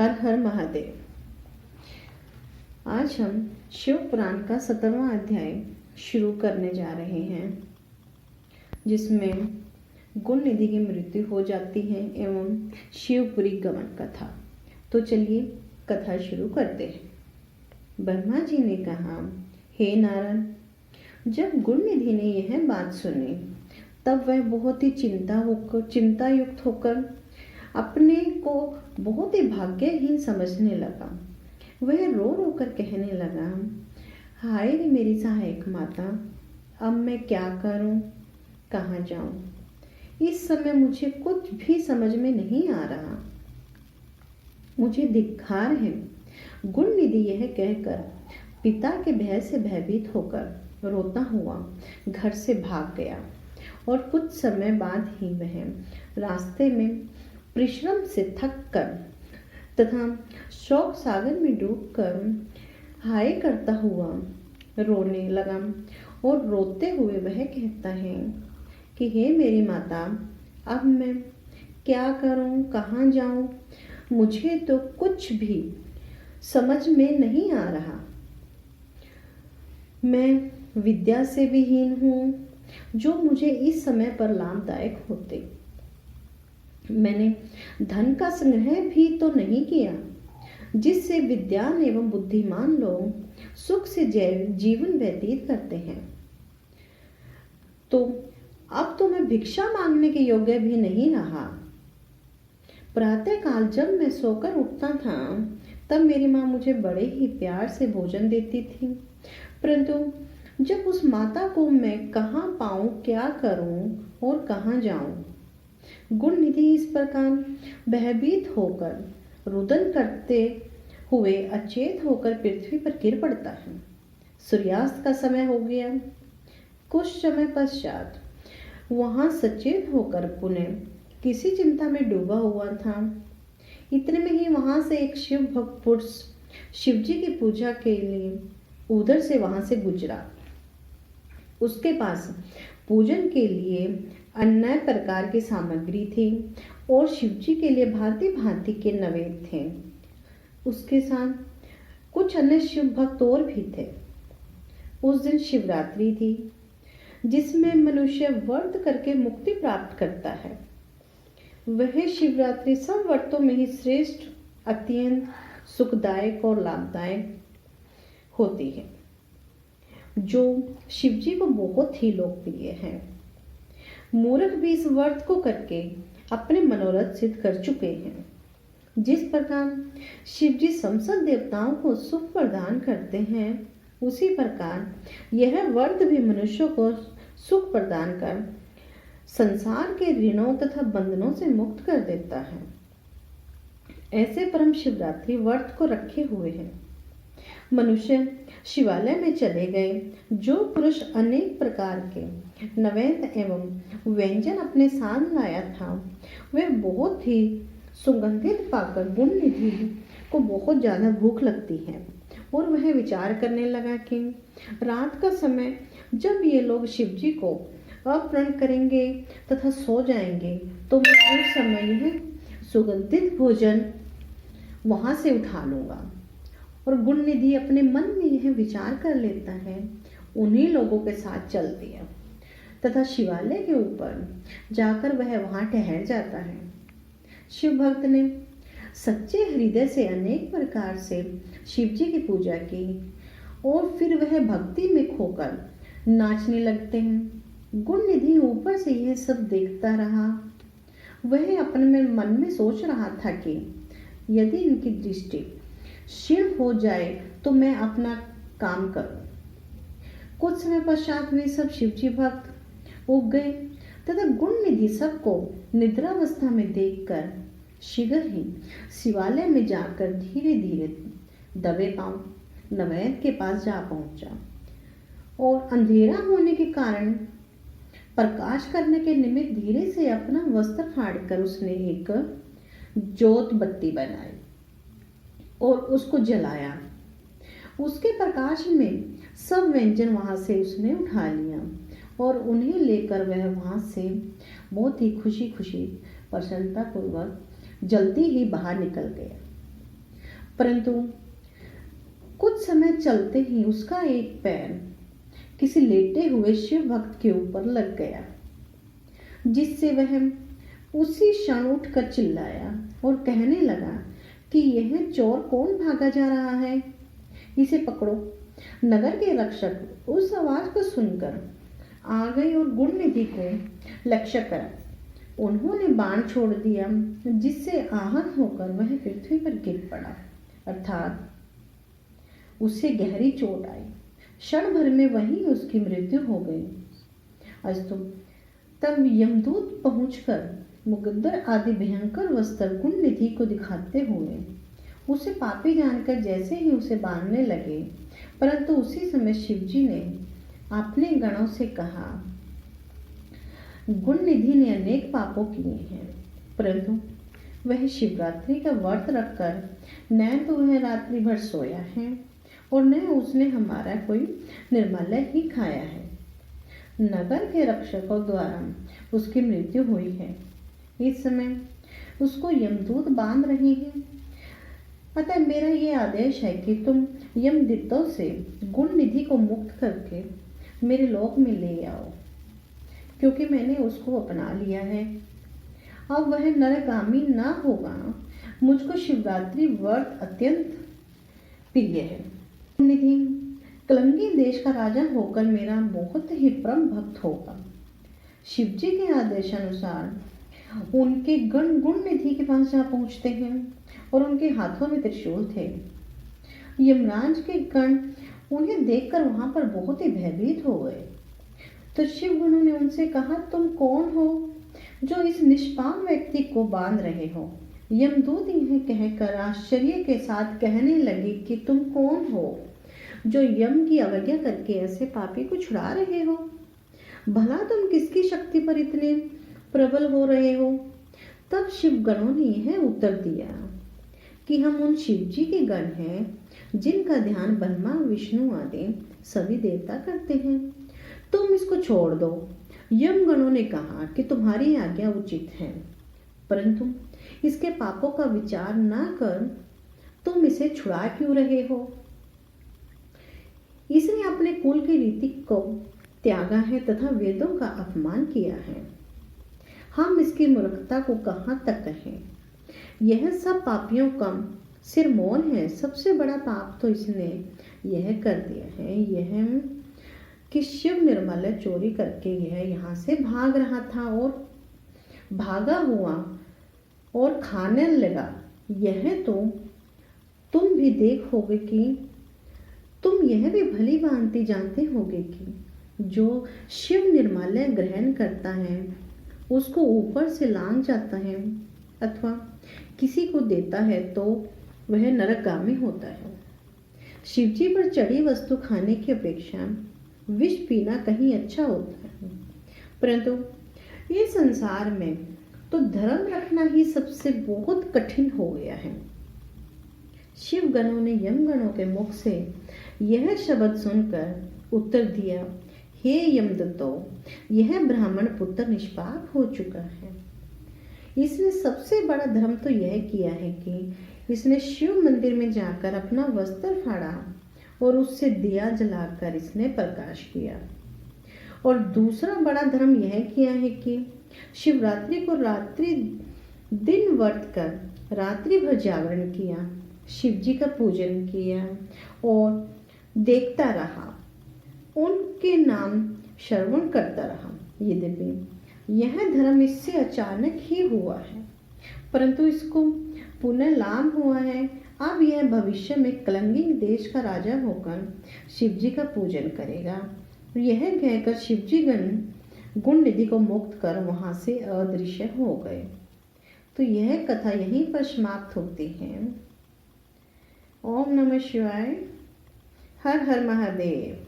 हर हर महादेव। आज हम शिव पुराण का 17वां अध्याय शुरू करने जा रहे हैं, जिसमें गुण निधि की मृत्यु हो जाती है एवं शिवपुरी गमन कथा। तो चलिए कथा शुरू करते हैं। ब्रह्मा जी ने कहा, हे नारद, जब गुण निधि ने यह बात सुनी तब वह बहुत ही चिंतायुक्त होकर अपने को बहुत ही भाग्यहीन समझने लगा। वह रो रो कर कहने लगा, हाय रे मेरी सहायक माता, अब मैं क्या करूं, कहाँ जाऊं? इस समय मुझे कुछ भी समझ में नहीं आ रहा। मुझे धिक्कार है। गुण निधि यह कहकर पिता के भय से भयभीत होकर रोता हुआ घर से भाग गया और कुछ समय बाद ही वह रास्ते में परिश्रम से थक कर तथा शोक सागर में डूबकर हाय करता हुआ रोने लगा। और रोते हुए वह कहता है कि हे मेरी माता, अब मैं क्या करूं, कहाँ जाऊं? मुझे तो कुछ भी समझ में नहीं आ रहा। मैं विद्या से भी हीन हूँ, जो मुझे इस समय पर लाभदायक होते। मैंने धन का संग्रह भी तो नहीं किया, जिससे विद्वान एवं बुद्धिमान लोग सुख से जीवन व्यतीत करते हैं। तो अब तो मैं भिक्षा मांगने के योग्य भी नहीं रहा। प्रातः काल जब मैं सोकर उठता था तब मेरी माँ मुझे बड़े ही प्यार से भोजन देती थी, परंतु जब उस माता को मैं कहाँ पाऊँ, क्या करूँ और कहाँ जाऊँ? गुण निधि इस प्रकार भयभीत होकर रुदन करते हुए अचेत होकर पृथ्वी पर गिर पड़ता है। सूर्यास्त का समय हो गया। कुछ समय पश्चात वहां सचेत होकर पुनः किसी चिंता में डूबा हुआ था। इतने में ही वहां से एक शिव भक्त पुरुष शिवजी की पूजा के लिए उधर से वहां से गुजरा। उसके पास पूजन के लिए अन्य प्रकार की सामग्री थी और शिवजी के लिए भांति भांति के नैवेद्य थे। उसके साथ कुछ अन्य शिव भक्त और भी थे। उस दिन शिवरात्रि थी, जिसमें मनुष्य व्रत करके मुक्ति प्राप्त करता है। वह शिवरात्रि सब व्रतों में ही श्रेष्ठ, अत्यंत सुखदायक और लाभदायक होती है, जो शिवजी को बहुत ही लोकप्रिय है। मूर्ख भी इस व्रत को करके अपने मनोरथ सिद्ध कर चुके हैं। जिस प्रकार शिवजी समस्त देवताओं को सुख प्रदान करते हैं, उसी प्रकार यह व्रत भी मनुष्यों को सुख प्रदान कर संसार के ऋणों तथा बंधनों से मुक्त कर देता है। ऐसे परम शिवरात्रि व्रत को रखे हुए हैं मनुष्य शिवालय में चले गए। जो पुरुष अनेक प्रकार के नैवेद्य एवं व्यंजन अपने साथ लाया था, वह बहुत ही सुगंधित पाकर गुण निधि को बहुत ज्यादा भूख लगती है और वह विचार करने लगा कि रात का समय जब ये लोग शिवजी को अर्पण करेंगे तथा सो जाएंगे, तो मैं उस समय यह सुगंधित भोजन वहां से उठा लूंगा। और गुण निधि अपने मन में यह विचार कर लेता है, उन्हीं लोगों के साथ चल दिया तथा शिवालय के ऊपर जाकर वह वहां ठहर जाता है। शिव भक्त ने सच्चे हृदय से अनेक प्रकार से शिवजी की पूजा की और फिर वह भक्ति में खोकर नाचने लगते हैं। गुण निधि ऊपर से यह सब देखता रहा। वह अपने मन में सोच रहा था कि यदि इनकी दृष्टि शिव हो जाए तो मैं अपना काम करूं। कुछ समय पश्चात वे सब शिवजी भक्त उग गए तथा गुण निधि सबको निद्रावस्था में देखकर शीघ्र ही शिवालय में जाकर धीरे धीरे दबे पांव नैवेद्य के पास जा पहुंचा और अंधेरा होने के कारण प्रकाश करने के निमित्त धीरे से अपना वस्त्र फाड़कर उसने एक जोत बत्ती बनाई और उसको जलाया। उसके प्रकाश में सब व्यंजन वहां से उसने उठा लिया और उन्हें लेकर वह वहां से बहुत ही खुशी खुशी प्रसन्नता पूर्वक जल्दी ही बाहर निकल गया। परंतु कुछ समय चलते ही उसका एक पैर किसी लेटे हुए शिव भक्त के ऊपर लग गया, जिससे वह उसी क्षण उठकर चिल्लाया और कहने लगा कि यह चोर कौन भागा जा रहा है, इसे पकड़ो। नगर के रक्षक उस आवाज को सुनकर आ गए और गुणनिधि को लक्ष्य करा। उन्होंने बाण छोड़ दिया, जिससे आहत होकर वह पृथ्वी पर गिर पड़ा, अर्थात उसे गहरी चोट आई। क्षण भर में वहीं उसकी मृत्यु हो गई। अस्तु तब यमदूत पहुंचकर मुकद्दर आदि भयंकर वस्त्र गुणनिधि को दिखाते हुए उसे पापी जानकर जैसे ही उसे बांधने लगे, परंतु उसी समय शिवजी ने अपने गणों से कहा, गुणनिधि ने अनेक पापों किए हैं, परंतु वह शिवरात्रि का व्रत रखकर न तो वह रात्रि भर सोया है और न उसने हमारा कोई निर्मल्य ही खाया है। नगर के रक्षकों द्वारा उसकी मृत्यु हुई है। इस समय उसको यमदूत बांध रहे हैं। अतः मेरा ये आदेश है कि तुम यमदूतों से गुणनिधि को मुक्त करके मेरे लोक में ले आओ, क्योंकि मैंने उसको अपना लिया है। अब वह नरगामी ना होगा। मुझको शिवरात्रि व्रत अत्यंत प्रिय है। गुणनिधि कलंगी देश का राजा होकर मेरा बहुत ही परम भक्त होगा। शिवजी के आदेशानुसार उनके गण गुणनिधि के पास जा पहुंचते हैं और उनके हाथों में त्रिशूल थे। यमराज के गण उन्हें देखकर वहां पर बहुत ही भयभीत हो गए। तो शिव गणों ने उनसे कहा, तुम कौन हो जो इस निष्पाप व्यक्ति को बांध रहे हो? यमदूत यह कहकर आश्चर्य के साथ कहने लगे कि तुम कौन हो जो यम की अवज्ञा करके ऐसे पापी को छुड़ा रहे हो? भला तुम किसकी शक्ति पर इतने प्रबल हो रहे हो? तब शिवगणों ने यह उत्तर दिया कि हम उन शिवजी के गण हैं जिनका ध्यान ब्रह्मा विष्णु आदि सभी देवता करते हैं। तुम इसको छोड़ दो। यमगणों ने कहा कि तुम्हारी आज्ञा उचित है, परंतु इसके पापों का विचार ना कर तुम इसे छुड़ा क्यों रहे हो? इसने अपने कुल की रीति को त्यागा है तथा वेदों का अपमान किया है। हम इसकी मूर्खता को कहाँ तक कहें? यह सब पापियों का सिर मौन है। सबसे बड़ा पाप तो इसने यह कर दिया है यह कि शिव निर्मल चोरी करके यह यहाँ से भाग रहा था और भागा हुआ और खाने लगा। यह तो तुम भी देखोगे कि तुम यह भी भली भांति जानते होगे कि जो शिव निर्माल्य ग्रहण करता है उसको ऊपर से लांग जाता है अथवा किसी को देता है तो वह नरकगामी होता है। शिवजी पर चढ़ी वस्तु खाने की अपेक्षा विष पीना कहीं अच्छा होता है, परंतु ये संसार में तो धर्म रखना ही सबसे बहुत कठिन हो गया है। शिवगणों ने यमगणों के मुख से यह शब्द सुनकर उत्तर दिया, हे यमदूतों, यह ब्राह्मण पुत्र निष्पाप हो चुका है। इसने सबसे बड़ा धर्म तो यह किया है कि इसने शिव मंदिर में जाकर अपना वस्त्र फाड़ा और उससे दिया जलाकर इसने प्रकाश किया। और दूसरा बड़ा धर्म यह किया है कि शिवरात्रि को रात्रि दिन व्रत कर रात्रि भर जागरण किया, शिवजी का पूजन किया और देखता रहा, उनके नाम श्रवण करता रहा। यद्यपि यह धर्म इससे अचानक ही हुआ है, परंतु इसको पुनः लाभ हुआ है। अब यह भविष्य में कलंगी देश का राजा होकर शिवजी का पूजन करेगा। यह कहकर शिवजी गण गुणनिधि को मुक्त कर वहां से अदृश्य हो गए। तो यह कथा यहीं पर समाप्त होती है। ओम नमः शिवाय। हर हर महादेव।